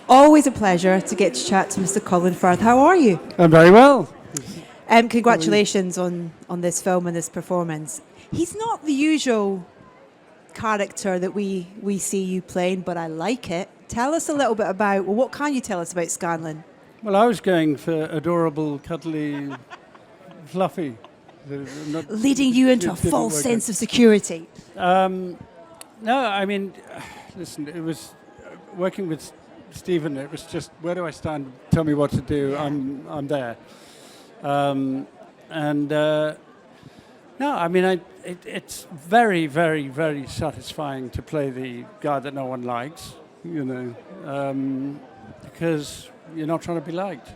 Always a pleasure to get to chat to Mr. Colin Firth. How are you? I'm very well. Congratulations on this film and this performance. He's not the usual character that we see you playing, but I like it. Tell us a little bit about, well, what can you tell us about Scanlon? Well, I was going for adorable, cuddly, fluffy. Leading you into a false sense of security. No, I mean, listen, it was working with Stephen. It was just, where do I stand? Tell me what to do. I'm there. No, I mean, it's very, very, very satisfying to play the guy that no one likes, because you're not trying to be liked,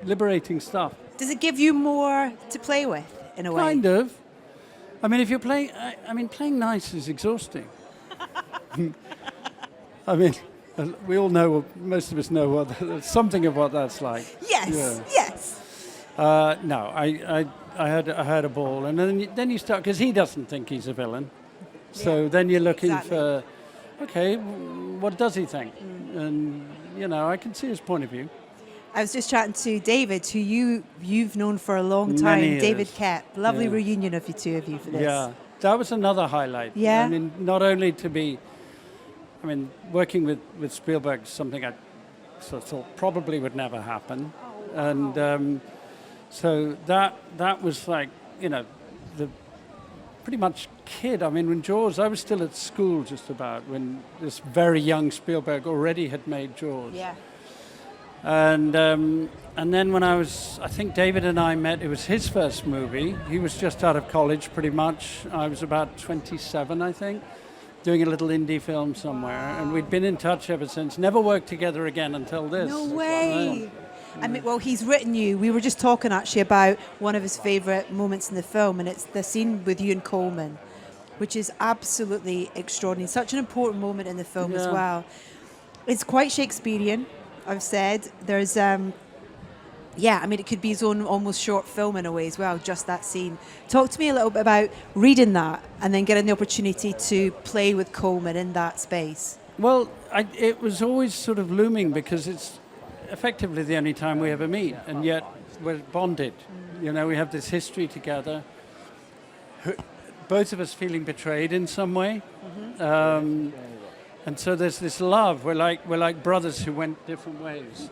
liberating stuff. Does it give you more to play with, in a way? Kind of. I mean, if you're playing, playing nice is exhausting. I mean, we all know, most of us know something of what that's like. Yes, yes. No, I had a ball, and then you start, because he doesn't think he's a villain. So then you're looking for, okay, what does he think? And I can see his point of view. I was just chatting to David, who you've known for a long time. Many years. David Kep. Lovely reunion of you two of you for this. Yeah, that was another highlight. Yeah. I mean, not only to be, working with Spielberg is something I sort of thought probably would never happen, and so that was like, the pretty much kid. I mean, when Jaws, I was still at school just about when this very young Spielberg already had made Jaws. Yeah. And then when I think David and I met, it was his first movie. He was just out of college pretty much. I was about 27, I think, doing a little indie film somewhere. And we'd been in touch ever since. Never worked together again until this. No way. Well, he's written you. We were just talking actually about one of his favourite moments in the film, and it's the scene with you and Coleman, which is absolutely extraordinary. Such an important moment in the film as well. It's quite Shakespearean, I've said. There's, it could be his own almost short film in a way as well, just that scene. Talk to me a little bit about reading that and then getting the opportunity to play with Coleman in that space. Well, it was always sort of looming because it's effectively the only time we ever meet, and yet we're bonded. We have this history together. Both of us feeling betrayed in some way. And so there's this love. We're like brothers who went different ways.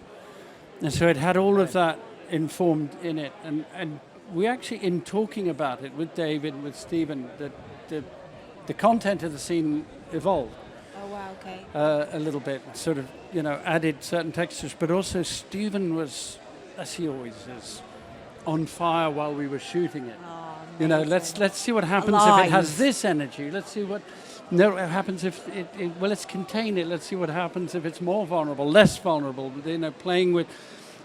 And so it had all of that informed in it. And we actually, in talking about it with David, with Stephen, the content of the scene evolved. Oh, wow, okay. A little bit, sort of, added certain textures. But also Stephen was, as he always is, on fire while we were shooting it. Oh, let's see what happens if it has this energy. Let's see what happens if let's contain it. Let's see what happens if it's more vulnerable, less vulnerable. Playing with,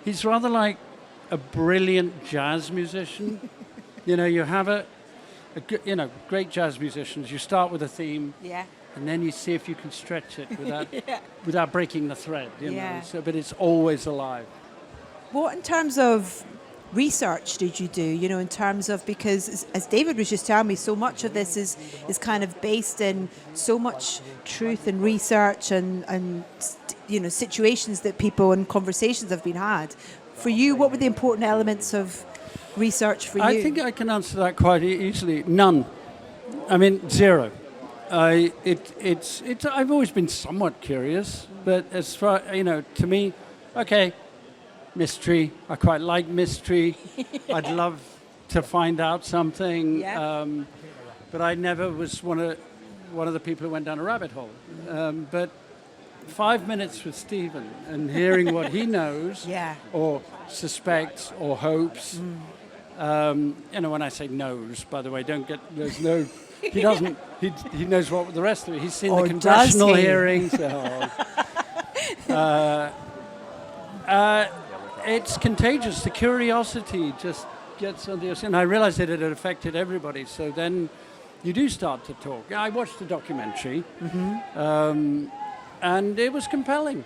he's rather like a brilliant jazz musician. You have great jazz musicians. You start with a theme, and then you see if you can stretch it without breaking the thread. So, but it's always alive. What in terms of research did you do, in terms of, because as David was just telling me, so much of this is kind of based in so much truth and research and situations that people and conversations have been had. For you, what were the important elements of research for you? I think I can answer that quite easily. None. Zero. I've always been somewhat curious, but as far, to me, okay, mystery. I quite like mystery. I'd love to find out something. But I never was one of the people who went down a rabbit hole. But 5 minutes with Stephen and hearing what he knows or suspects or hopes. When I say knows, by the way, there's no, he doesn't, he knows what the rest of it, he's seen the congressional hearings. It's contagious. The curiosity just gets under your skin. I realized that it had affected everybody. So then you do start to talk. I watched the documentary, and it was compelling.